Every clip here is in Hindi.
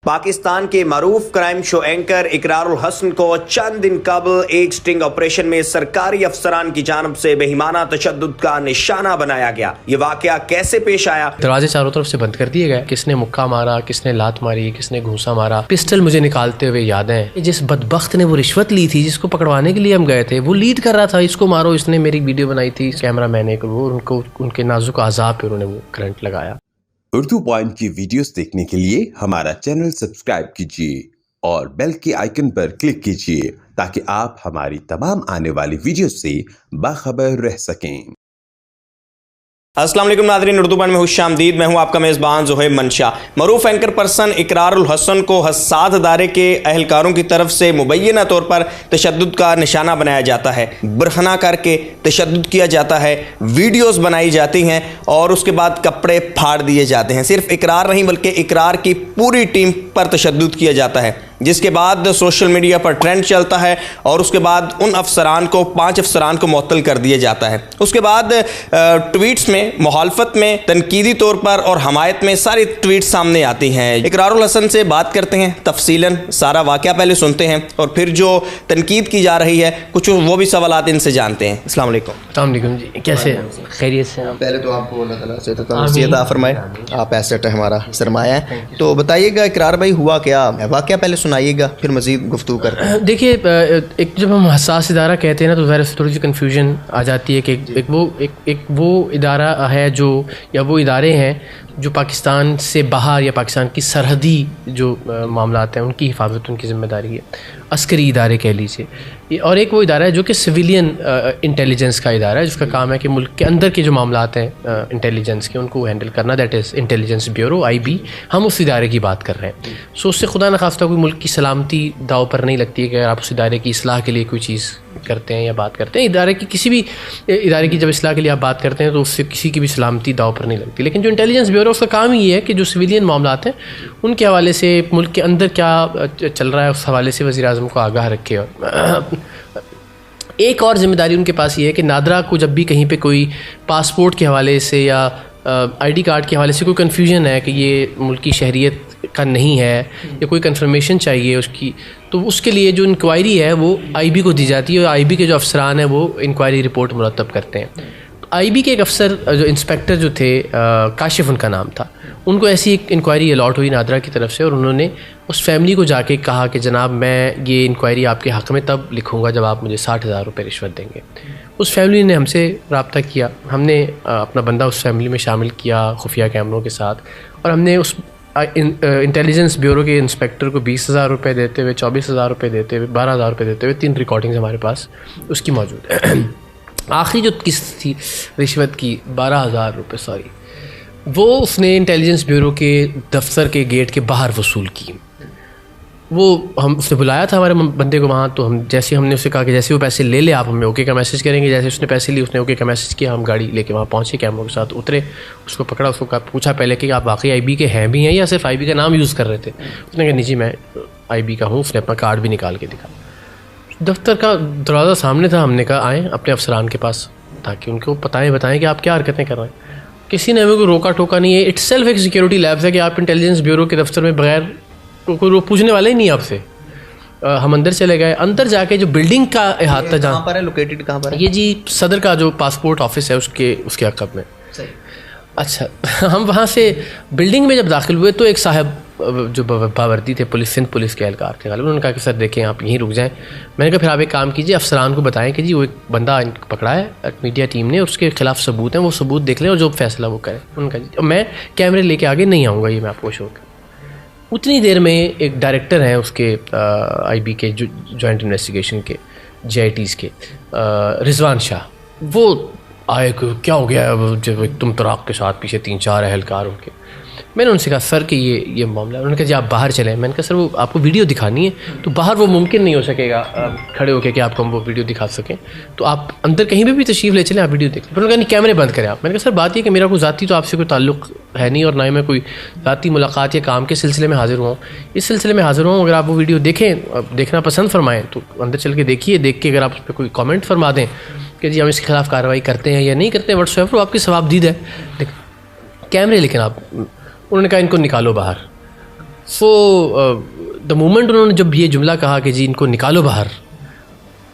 पाकिस्तान के मरूफ crime show anchor Iqrarul Hasan को चंद दिन कबल एक स्टिंग ऑपरेशन में सरकारी अफसरान की जानब से बेईमाना तशद्दुद का निशाना बनाया गया। ये वाकया कैसे पेश आया? दरवाजे चारों तरफ से बंद कर दिए गए। किसने मुक्का मारा, किसने लात मारी, किसने घूंसा मारा। पिस्टल मुझे निकालते हुए याद है। जिस बदबख्त ने वो रिश्वत ली थी, जिसको पकड़वाने के लिए हम गए थे, वो लीड कर रहा था, इसको मारो। इसने मेरी वीडियो बनाई थी, कैमरा मैन ने वो उनको उनके नाजुक आज़ाब पे उन्होंने वो करंट लगाया। उर्दू पॉइंट की वीडियोस देखने के लिए हमारा चैनल सब्सक्राइब कीजिए और बेल के आइकन पर क्लिक कीजिए ताकि आप हमारी तमाम आने वाली वीडियोस से बाखबर रह सकें। अस्सलाम वालेकुम नाज़रीन, उर्दू पॉइंट में खुशामदीद। मैं हूं आपका मेज़बान ज़ुहैब मंशा। मरूफ एंकर पर्सन इकरारुल हसन को हसास अदारे के अहलकारों की तरफ से मुबैना तौर पर तशद्दुद का निशाना बनाया जाता है, बरहना करके तशद्दुद किया जाता है, वीडियोस बनाई जाती हैं और उसके बाद कपड़े फाड़ दिए जाते हैं। सिर्फ इकरार नहीं बल्कि इकरार की पूरी टीम पर तशद्दुद किया जाता है, जिसके बाद सोशल मीडिया पर ट्रेंड चलता है और उसके बाद उन अफसरान को 5 अफसरान को मुअत्तल कर दिया जाता है। उसके बाद ट्वीट्स में मुखालफत में, तनकीदी तौर पर और हमायत में सारी ट्वीट्स सामने आती हैं। इकरारुल हसन से बात करते हैं, तफसीलन सारा वाक़या पहले सुनते हैं और फिर जो तनकीद की जा रही है कुछ वो भी सवालात इनसे जानते हैं। अस्सलाम वालेकुम। अस्सलाम वालेकुम जी, कैसे हैं? खैरियत से? पहले तो आपको अल्लाह ताला से तौफीक अता फरमाए, आप एसेट है, हमारा सरमाया है। तो बताइएगा इकरार भाई, हुआ क्या? वाक़या पहले सुनाइएगा, फिर मज़ीद गुफ्तगू करते हैं। देखिए, एक जब हम हसास इदारा कहते हैं ना तो ज़ाहिर से थोड़ी सी कन्फ्यूजन आ जाती है कि एक वो इदारा है जो, या वो इदारे हैं जो पाकिस्तान से बाहर या पाकिस्तान की सरहदी जो मामलात हैं उनकी हिफाजत उनकी ज़िम्मेदारी है, अस्करी इदारे कह लीजिए। और एक वो इदारा है जो कि सिविलियन इंटेलिजेंस का इदारा है, जिसका काम है कि मुल्क के अंदर के जो मामलात हैं इंटेलिजेंस के, उनको हैंडल करना, that is intelligence bureau, IB। हम उस इदारे की बात कर रहे हैं। सो उससे खुदा न खास्ता कोई मुल्क की सलामती दाव पर नहीं लगती है कि अगर आप उस इदारे की इस्लाह के लिए कोई चीज़ करते हैं या बात करते हैं। इदारे की किसी भी इदारे की जब इस्लाह के लिए आप बात करते हैं तो उससे किसी की भी सलामती दाव पर नहीं लगती। लेकिन जो इंटेलिजेंस ब्यूरो, उसका काम ही है कि जो सिविलियन मामलात हैं उनके हवाले से, मुल्क के अंदर क्या चल रहा है उस हवाले से वज़ीर आज़म को आगाह रखे। और एक और ज़िम्मेदारी उनके पास ये है कि नादरा को जब भी कहीं पे कोई पासपोर्ट के हवाले से या ID कार्ड के हवाले से कोई कन्फ्यूजन है कि ये मुल्क की शहरियत का नहीं है या कोई कंफर्मेशन चाहिए उसकी, तो उसके लिए जो इंक्वायरी है वो IB को दी जाती है और IB के जो अफसरान हैं वो इंक्वायरी रिपोर्ट मुरतब करते हैं। तो IB के एक अफसर, जो इंस्पेक्टर जो थे, काशिफ उनका नाम था, उनको ऐसी एक इंक्वायरी अलॉट हुई नादरा की तरफ से और उन्होंने उस फैमिली को जाके कहा कि जनाब मैं ये इंक्वायरी आपके हक़ में तब लिखूँगा जब आप मुझे 60,000 रुपये रिश्वत देंगे। उस फैमिली ने हमसे रब्ता किया, हमने अपना बंदा उस फैमिली में शामिल किया खुफिया कैमरों के साथ, और हमने उस इंटेलिजेंस ब्यूरो के इंस्पेक्टर को 20,000 रुपये देते हुए, 24,000 रुपये देते हुए, 12,000 रुपये देते हुए 3 रिकॉर्डिंग्स हमारे पास उसकी मौजूद है। आखिरी जो किस्त थी रिश्वत की 12,000 रुपये, सॉरी, वो उसने इंटेलिजेंस ब्यूरो के दफ्तर के गेट के बाहर वसूल की। वो उसने बुलाया था हमारे बंदे को वहाँ, तो हमने उससे कहा कि जैसे वो पैसे ले आप हमें ओके का मैसेज करेंगे। जैसे उसने पैसे लिए, उसने ओके का मैसेज किया, हम गाड़ी लेके वहाँ पहुँचे, कैमरों के साथ उतरे, उसको पकड़ा, उसको पूछा पहले कि आप वाकई IB के हैं भी हैं या सिर्फ IB का नाम यूज़ कर रहे थे। उसने कहा नहीं जी मैं IB का हूँ। उसने अपना कार्ड भी निकाल के दिखा। दफ्तर का दरवाज़ा सामने था। हमने कहा आएँ अपने अफसरान के पास ताकि उनको बताएं कि आप क्या हरकतें कर रहे हैं। किसी ने हमें कोई रोका टोका नहीं है। इट्स सेल्फ एक सिक्योरिटी लैब्स है कि आप इंटेलिजेंस ब्यूरो के दफ्तर में बगैर कोई पूछने वाले ही नहीं आपसे। हम अंदर चले गए। अंदर जाके जो बिल्डिंग का अहाता जहाँ पर है, लोकेटेड कहाँ पर है? ये जी सदर का जो पासपोर्ट ऑफिस है उसके अक़ब में। अच्छा, हम वहाँ से बिल्डिंग में जब दाखिल हुए तो एक साहब जो बावर्दी थे, सिंध पुलिस के एहलकार थे, उन्होंने कहा कि सर देखें आप यहीं रुक जाएं। मैंने कहा फिर आप एक काम कीजिए, अफसरान को बताएं कि जी वो एक बंदा पकड़ा है मीडिया टीम ने, उसके खिलाफ सबूत हैं, वो सबूत देख लें और जो फैसला वो करें। उनका जी मैं कैमरे लेके आगे नहीं आऊँगा, ये मैं आपको शो कर। उतनी देर में एक डायरेक्टर हैं उसके IB के जॉइंट इन्वेस्टिगेशन के, JITs के, रिजवान शाह, वो आए कि क्या हो गया जब तुम तराक के साथ पीछे 3-4 एहलकार उनके। मैंने उनसे कहा सर कि ये मामला है। उन्होंने कहा जी आप बाहर चलें। मैंने कहा सर वो आपको वीडियो दिखानी है तो बाहर वो मुमकिन नहीं हो सकेगा खड़े होकर कि आपको हम वो वीडियो दिखा सकें, तो आप अंदर कहीं भी तशरीफ़ ले चलें, आप वीडियो देखें। फिर उन्होंने कहा नहीं कैमरे बंद करें आप। मैंने कहा सर बात ये कि मेरा कोई ज़ाती तो आपसे कोई ताल्लुक़ है नहीं और ना ही मैं कोई ज़ाती मुलाकात या काम के सिलसिले में हाज़िर हुआ हूँ। इस सिलसिले में हाज़िर हुआ, अगर आप वो वीडियो देखें, देखना पसंद फरमाएँ तो अंदर चल के देखिए, देख के अगर आप उस पर कोई कॉमेंट फरमा दें कि जी हम इसके खिलाफ़ कार्रवाई करते हैं या नहीं करते हैं, व्हाट्सएवर, वो आपकी सवाब दीद है। कैमरे लेकिन आप, उन्होंने कहा इनको निकालो बाहर। सो द मोमेंट उन्होंने जब ये जुमला कहा कि जी इनको निकालो बाहर,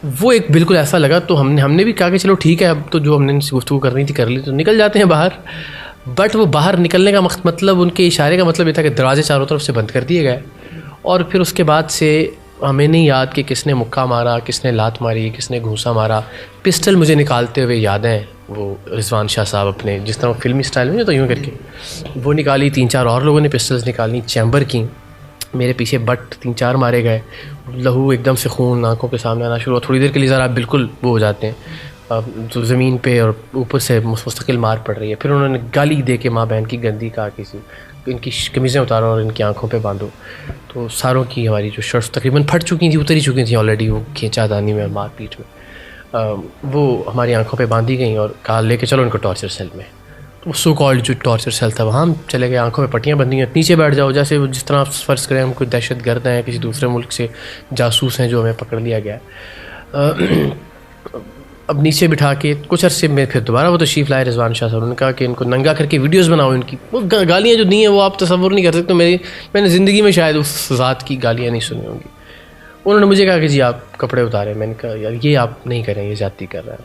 वो एक बिल्कुल ऐसा लगा, तो हमने भी कहा कि चलो ठीक है, अब तो जो हमने गुफ्तगू करनी थी कर ली, तो निकल जाते हैं बाहर। बट वो बाहर निकलने का मतलब, उनके इशारे का मतलब ये था कि दरवाजे चारों तरफ से बंद कर दिए गए। और फिर उसके बाद से हमें नहीं याद कि किसने मुक्का मारा, किसने लात मारी, किसने घूंसा मारा। पिस्टल मुझे निकालते हुए याद हैं, वो रिजवान शाह साहब अपने जिस तरह फिल्मी स्टाइल में तो यूँ करके वो निकाली, 3-4 और लोगों ने पिस्टल्स निकाली, चैम्बर की, मेरे पीछे बट 3-4 मारे गए, लहू एकदम से खून आंखों के सामने आना शुरू हुआ। थोड़ी देर के लिए ज़रा बिल्कुल वो हो जाते हैं, तो ज़मीन पे और ऊपर से मुस्तकिल मार पड़ रही है। फिर उन्होंने गाली दे के माँ बहन की गंदी कहा किसी, इनकी कमीज़ें उतारो और इनकी आंखों पे बांधो। तो सारों की हमारी जो शर्ट्स तकरीबन फट चुकी थी, उतरी चुकी थी ऑलरेडी, वो खींचादानी में, मार पीट में, वो हमारी आंखों पे बांधी गई और कहा लेके चलो इनको टॉर्चर सेल में। तो सो कॉल्ड जो टॉर्चर सेल था वहाँ हम चले गए, आंखों में पट्टियाँ बंधी हैं, नीचे बैठ जाओ, जैसे जिस तरह आप फ़र्ज़ करें हम कोई दहशत गर्द हैं, किसी दूसरे मुल्क से जासूस हैं जो हमें पकड़ लिया गया। अब नीचे बिठा के कुछ अरसे में फिर दोबारा वो तशरीफ़ लाए रिजवान शाह साहब। उन्होंने कहा कि इनको नंगा करके वीडियोस बनाओ इनकी। वो गालियाँ जो दी हैं वो आप तसव्वुर नहीं कर सकते, मैंने ज़िंदगी में शायद उस ज़ात की गालियाँ नहीं सुनी होंगी। उन्होंने मुझे कहा कि जी आप कपड़े उतारें। मैंने कहा यार ये आप नहीं करें, ये ज़्यादती कर रहा है।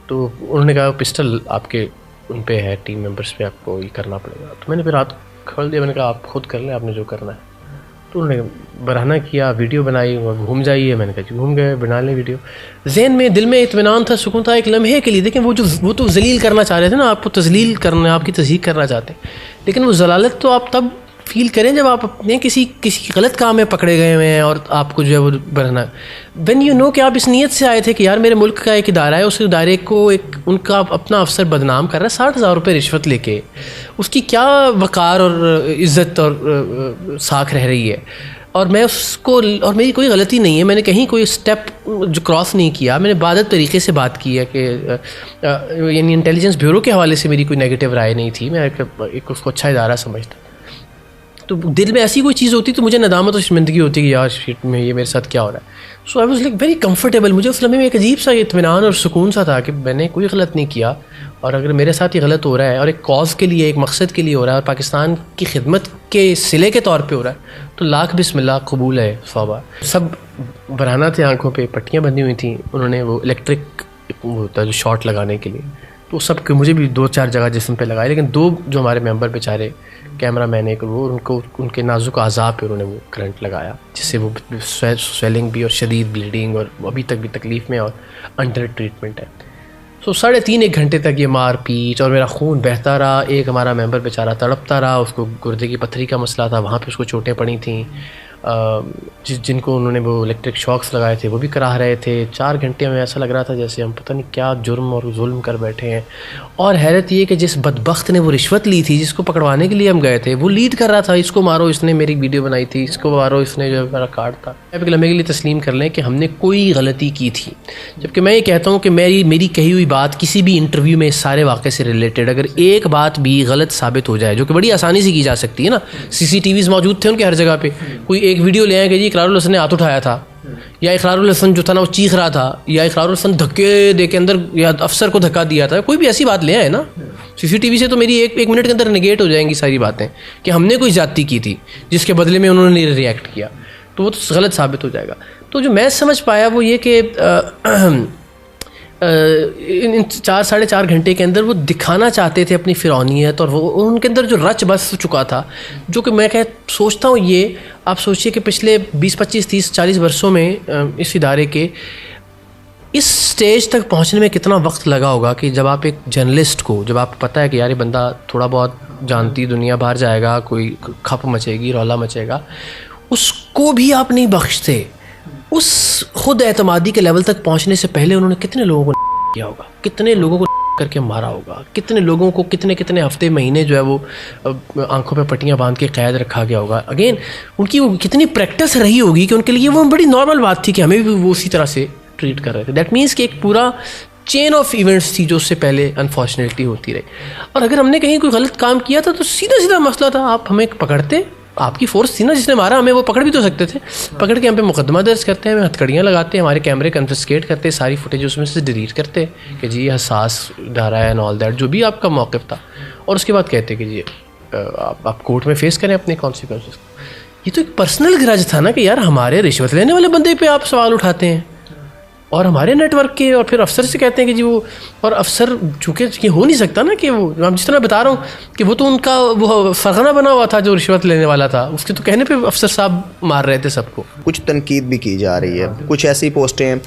तो उन्होंने कहा पिस्टल आपके उन पे है, टीम मेंबर्स पे, आपको ये करना पड़ेगा। तो मैंने फिर हाथ खोल दिया, मैंने कहा आप खुद कर लें, आपने जो करना है। तो उन्होंने बरहना किया, वीडियो बनाई, घूम जाइए। मैंने कहा जी घूम गए, बना लें वीडियो। जहन में दिल में इत्मीनान था, सुकून था एक लम्हे के लिए। देखें वो तो जलील करना चाह रहे थे ना, आपको तजलील करना, आपकी तज़हीक करना चाहते हैं, लेकिन वो जलालत तो आप तब फील करें जब आप अपने किसी गलत काम में पकड़े गए हुए हैं और आपको जो है वो बरहना, व्हेन यू नो कि आप इस नीयत से आए थे कि यार मेरे मुल्क का एक इदारा है, उस इदारे को एक उनका अपना अफसर बदनाम कर रहा है 60,000 रुपये रिश्वत लेके, उसकी क्या वक़ार और इज़्ज़त और साख रह रही है। और मैं उसको, और मेरी कोई गलती नहीं है, मैंने कहीं कोई स्टेप जो क्रॉस नहीं किया, मैंने बादत तरीके से बात की है कि यानी इंटेलिजेंस ब्यूरो के हवाले से मेरी कोई नेगेटिव राय नहीं थी, मैं एक उसको अच्छा इदारा समझता। तो दिल में ऐसी कोई चीज़ होती तो मुझे नदामत और शर्मिंदगी होती कि यार शिट में ये मेरे साथ क्या हो रहा है। So I was like very comfortable. मुझे उस लम्हे में एक अजीब सा इत्मीनान और सुकून सा था कि मैंने कोई गलत नहीं किया, और अगर मेरे साथ ये गलत हो रहा है और एक कॉज के लिए, एक मकसद के लिए हो रहा है और पाकिस्तान की खिदमत के सिले के तौर पे हो रहा है, तो लाख बिस्मिल्लाह कबूल है सौबा। सब बरहना थे, आंखों पे पट्टियाँ बंधी हुई थी। उन्होंने वो इलेक्ट्रिक वो होता है जो शॉट लगाने के लिए, तो सब के मुझे भी 2-4 जगह जिस्म पे लगाए, लेकिन 2 जो हमारे मेंबर बेचारे कैमरा मैन एक वो, उनको उनके नाजुक आज़ा पे उन्होंने वो करंट लगाया, जिससे वो स्वेलिंग भी और शदीद ब्लीडिंग और अभी तक भी तकलीफ़ में और अंडर ट्रीटमेंट है। सो 3.5 घंटे तक ये मार पीट और मेरा खून बहता रहा। एक हमारा मेंबर बेचारा तड़पता रहा, उसको गुर्दे की पत्थरी का मसला था, वहाँ पे उसको चोटें पड़ी थी। जिनको उन्होंने वो इलेक्ट्रिक शॉक्स लगाए थे वो भी कराह रहे थे। 4 घंटे में ऐसा लग रहा था जैसे हम पता नहीं क्या जुर्म और जुल्म कर बैठे हैं। और हैरत ये कि जिस बदबख्त ने वो रिश्वत ली थी, जिसको पकड़वाने के लिए हम गए थे, वो लीड कर रहा था, इसको मारो, इसने मेरी वीडियो बनाई थी, इसको मारो, इसने जो मेरा कार्ड था। एक लम्हे के लिए तस्लीम कर लें कि हमने कोई गलती की थी, जबकि मैं ये कहता हूँ कि मेरी कही हुई बात किसी भी इंटरव्यू में इस सारे वाक़े से रिलेटेड अगर एक बात भी गलत साबित हो जाए, जो कि बड़ी आसानी से की जा सकती है ना, CCTVs मौजूद थे उनके हर जगह पे, कोई एक वीडियो ले आए कि जी इकरारुल हसन ने हाथ उठाया था, या इकरारुल हसन जो था ना वो चीख रहा था, या इकरारुल हसन धक्के दे के अंदर या अफसर को धक्का दिया था, कोई भी ऐसी बात ले आए ना, CCTV से तो मेरी एक मिनट के अंदर नेगेट हो जाएंगी सारी बातें कि हमने कोई ज्यादती की थी जिसके बदले में उन्होंने रिएक्ट किया, तो वो तो गलत साबित हो जाएगा। तो जो मैं समझ पाया वो ये कि इन 4-4.5 घंटे के अंदर वो दिखाना चाहते थे अपनी फ़िरौनियत, और वो उनके अंदर जो रच बस चुका था, जो कि मैं सोचता हूँ, ये आप सोचिए कि पिछले 20, 25, 30, 40 वर्षों में इस इदारे के इस स्टेज तक पहुँचने में कितना वक्त लगा होगा कि जब आप एक जर्नलिस्ट को, जब आपको पता है कि यार ये बंदा थोड़ा बहुत जानती दुनिया बाहर जाएगा, कोई खप मचेगी, रौला मचेगा, उसको भी आप नहीं बख्शते। उस खुद एतमादी के लेवल तक पहुंचने से पहले उन्होंने कितने लोगों को किया होगा, कितने लोगों को करके मारा होगा, कितने लोगों को कितने हफ्ते महीने जो है वो आंखों पे पट्टियां बांध के कैद रखा गया होगा। अगेन उनकी वो कितनी प्रैक्टिस रही होगी कि उनके लिए वो बड़ी नॉर्मल बात थी कि हमें भी वो उसी तरह से ट्रीट कर रहे थे। दैट मीन्स कि एक पूरा चेन ऑफ इवेंट्स थी जो उससे पहले अनफॉर्चुनेटली होती रही। और अगर हमने कहीं कोई गलत काम किया था तो सीधा सीधा मसला था, आप हमें पकड़ते, आपकी फोर्स थी ना जिसने मारा, हमें वो पकड़ भी तो सकते थे, पकड़ के हम पे मुकदमा दर्ज करते हैं, हमें हथकड़ियाँ लगाते हैं, हमारे कैमरे कन्फिस्केट करते, सारी फुटेज उसमें से डिलीट करते कि जी हसास डारा है एंड ऑल दैट, जो भी आपका मौक़िफ़ था, और उसके बाद कहते कि जी आप कोर्ट में फेस करें अपने कॉन्सिक्वेंसेस को। ये तो एक पर्सनल ग्रज था ना कि यार हमारे रिश्वत लेने वाले बंदे पे आप सवाल उठाते हैं और हमारे नेटवर्क के, और फिर अफसर से कहते हैं कि जी वो, और अफसर चूँकि ये हो नहीं सकता ना कि वो, मैं जिस तरह बता रहा हूँ कि वो तो उनका वो फरगना बना हुआ था जो रिश्वत लेने वाला था, उसके तो कहने पे अफसर साहब मार रहे थे सबको। कुछ तनकीद भी की जा रही है, कुछ ऐसी पोस्टें हैं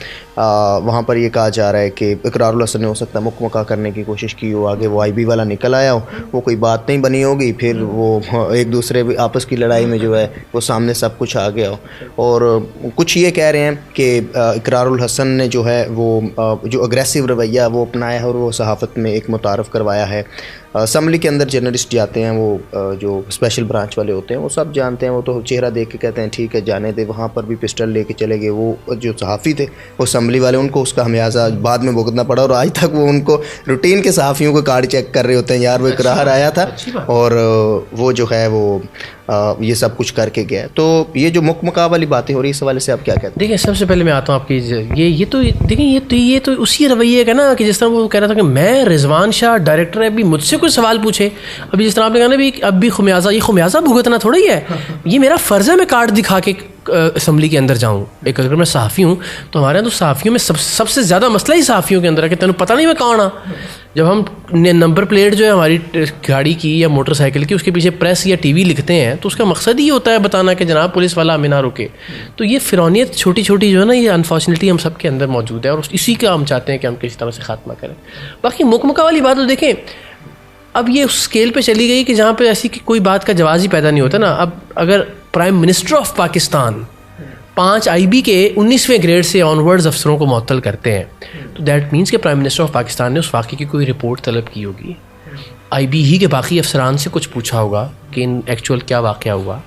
वहाँ पर ये कहा जा रहा है कि इकरारुल हसन ने हो सकता है मुकमका करने की कोशिश की हो, आगे वो IB वाला निकल आया हो, वो कोई बात नहीं बनी होगी, फिर वो एक दूसरे आपस की लड़ाई में जो है वो सामने सब कुछ आ गया हो। और कुछ ये कह रहे हैं कि इकरारुल हसन ने जो है वो जो अग्रेसिव रवैया वो अपनाया है और वो सहाफ़त में एक मुतारफ़ करवाया है। असम्बली के अंदर जर्नलिस्ट जाते हैं, वो जो स्पेशल ब्रांच वाले होते हैं वो सब जानते हैं, वो तो चेहरा देख के कहते हैं ठीक है जाने दे, वहाँ पर भी पिस्टल लेके चले गए। वो जो सहाफ़ी थे वो असम्बली वाले, उनको उसका हमेशा बाद में भुगतना पड़ा और आज तक वो उनको रूटीन के सहाफ़ियों को कार्ड चेक कर रहे होते हैं, यार वो इकरार आया था और वो जो है वो ये सब कुछ करके गया। तो ये जो मुकमका वाली बातें हो रही है इस हवाले से आप क्या कहते हैं? देखिए सबसे पहले मैं आता हूँ आपकी ये तो देखें ये तो उसी रवैये का ना कि जिस तरह वो कह रहा था कि मैं रिजवान शाह डायरेक्टर है, अभी मुझसे कोई सवाल पूछे, अभी जिस तरह आपने कहा ना भी अब भी खुमियाजा, ये खुमियाजा भुगतना थोड़ा ही है, ये मेरा फ़र्ज़ है मैं कार्ड दिखा के असम्बली के अंदर जाऊँ। एक अगर मैं सहाफ़ी हूँ तो हमारे यहाँ तो सहाफ़ियों में सबसे ज़्यादा मसला ही सहाफ़ियों के अंदर है कि तेन पता नहीं मैं कौन हाँ। जब हम नंबर प्लेट जो है हमारी गाड़ी की या मोटरसाइकिल की उसके पीछे प्रेस या TV लिखते हैं तो उसका मकसद ही होता है बताना कि जनाब पुलिस वाला हमें ना रुके। तो ये फ़िरौनियत छोटी छोटी जो है ना, ये अनफॉर्चुनेटली हम सब के अंदर मौजूद है और इसी का हम चाहते हैं कि हम किसी तरह से ख़ात्मा करें। बाकी मुकमका वाली बात तो देखें अब ये उस स्केल पे चली गई कि जहाँ पे ऐसी कोई बात का जवाब ही पैदा नहीं होता ना। अब अगर prime minister of Pakistan 5 IB के 19वें ग्रेड से ऑनवर्ड्स अफसरों को मुअत्तल करते हैं तो दैट मीन्स कि प्राइम मिनिस्टर ऑफ पाकिस्तान ने उस वाक़े की कोई रिपोर्ट तलब की होगी, IB ही के बाकी अफसरान से कुछ पूछा होगा कि इन एक्चुअल क्या वाक़या हुआ,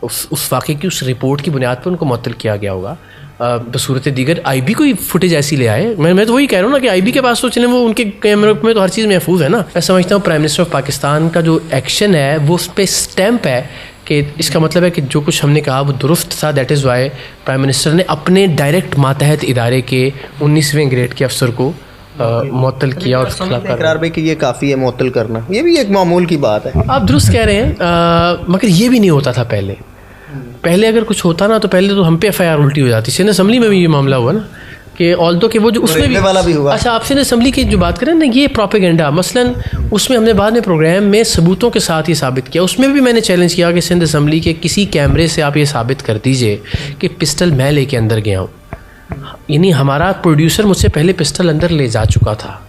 उस वाक़े की उस रिपोर्ट की बुनियाद पर उनको मुअत्तल किया गया होगा। बसूरत दीगर IB कोई फुटेज ऐसी ले आए, मैं तो वही कह रहा हूँ ना कि IB के पास तो चले, वो उनके कैमरे में तो हर चीज़ महफूज है ना। मैं समझता हूँ प्राइम मिनिस्टर ऑफ पाकिस्तान का जो एक्शन है वो उस पर स्टैम्प है कि इसका मतलब है कि जो कुछ हमने कहा वो दुरुस्त था। That is why prime minister ने अपने डायरेक्ट मातहत इदारे के 19वें ग्रेड के अफसर को मुअत्तल किया और उसके खिलाफ इकरार भाई कि ये काफ़ी है मुअत्तल करना, ये भी एक मामूल की बात है। आप दुरुस्त कह रहे हैं, मगर ये भी नहीं होता था पहले अगर कुछ होता ना तो पहले तो हम पे FIR उल्टी हो जाती। सिंध असम्बली में भी ये मामला हुआ ना कि ऑल्दो कि वो जो उसमें भी वाला भी हुआ। अच्छा, आप सिंध असम्बली की जो बात करें ना, ये प्रोपेगेंडा मसलन उसमें हमने बाद में प्रोग्राम में सबूतों के साथ ये साबित किया। उसमें भी मैंने चैलेंज किया कि सिंध असम्बली के किसी कैमरे से आप ये साबित कर दीजिए कि पिस्टल मैं लेके अंदर गया हूँ, यानी हमारा प्रोड्यूसर मुझसे पहले पिस्टल अंदर ले जा चुका था,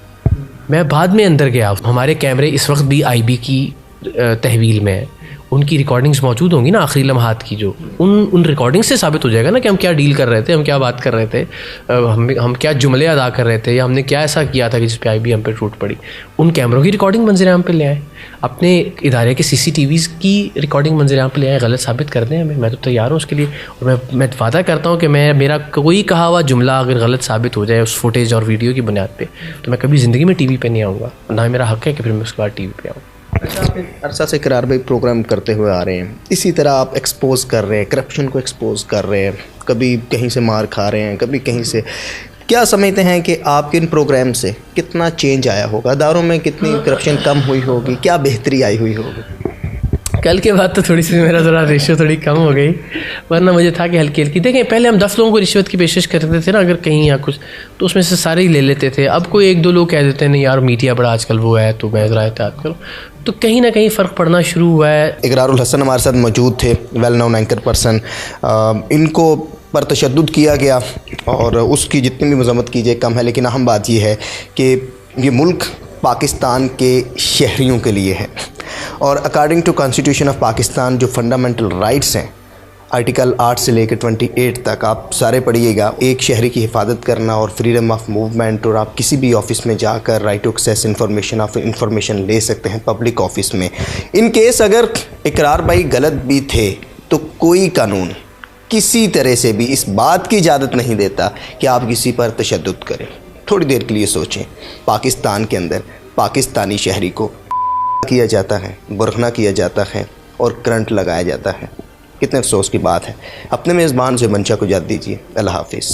मैं बाद में अंदर गया। हमारे कैमरे इस वक्त भी IB की तहवील में है, उनकी रिकॉर्डिंग्स मौजूद होंगी ना आखिरी लम्हात की, जो उन रिकॉर्डिंग से साबित हो जाएगा ना कि हम क्या डील कर रहे थे, हम क्या बात कर रहे थे, हम क्या जुमले अदा कर रहे थे, या हमने क्या ऐसा किया था कि जिस पे IB हम पे टूट पड़ी। उन कैमरों की रिकॉर्डिंग मंजर-ए-आम पे ले आए, अपने इदारे के CCTVs की रिकॉर्डिंग मंजर-ए-आम पे ले आए, गलत साबित कर दें हमें। मैं तो तैयार हूँ उसके लिए, और मैं वादा करता हूँ कि मेरा कोई कहा हुआ जुमला अगर गलत साबित हो जाए उस फुटेज और वीडियो की बुनियाद पर, तो मैं कभी ज़िंदगी में TV पर नहीं आऊँगा, ना मेरा हक़ है कि फिर मैं उसके बाद TV पर आऊँ। अच्छा, आप अरसा से इकरार भाई प्रोग्राम करते हुए आ रहे हैं, इसी तरह आप एक्सपोज कर रहे हैं, करप्शन को एक्सपोज कर रहे हैं, कभी कहीं से मार खा रहे हैं, कभी कहीं से। क्या समझते हैं कि आपके इन प्रोग्राम से कितना चेंज आया होगा, अदारों में कितनी करप्शन कम हुई होगी, क्या बेहतरी आई हुई होगी? कल के बाद तो थोड़ी सी मेरा ज़रा रेशियो थोड़ी कम हो गई, वरना मुझे था कि हल्की हल्की। देखें पहले हम 10 लोगों को रिश्वत की पेशकश करते थे ना अगर कहीं या कुछ, तो उसमें से सारे ही ले लेते थे। अब कोई 1-2 लोग कह देते हैं नहीं यार मीडिया बड़ा आजकल वो है तो मैं ज़रा एहतियात करो, तो कहीं ना कहीं फ़र्क पड़ना शुरू हुआ है। इकरारुल हसन हमारे साथ मौजूद थे, वेल नोन एंकर पर्सन। इनको पर तशद्दुद किया गया और उसकी जितनी भी मज़म्मत कीजिए कम है, लेकिन अहम बात यह है कि ये मुल्क पाकिस्तान के शहरियों के लिए है और according to constitution of Pakistan जो फंडामेंटल राइट्स हैं आर्टिकल 8 से लेकर 28 तक आप सारे पढ़िएगा। एक शहरी की हिफाजत करना और फ्रीडम ऑफ मूवमेंट, और आप किसी भी ऑफिस में जाकर राइट टू एक्सेस इंफॉर्मेशन ले सकते हैं पब्लिक ऑफिस में। इन केस अगर इकरार भाई गलत भी थे तो कोई कानून किसी तरह से भी इस बात की इजाज़त नहीं देता कि आप किसी पर तशद्दुद करें। थोड़ी देर के लिए सोचें, पाकिस्तान के अंदर पाकिस्तानी शहरी को किया जाता है, बुरखना किया जाता है और करंट लगाया जाता है। कितने अफसोस की बात है। अपने मेज़बान से मंशा को इजाज़त दीजिए। अल्लाह हाफिज़।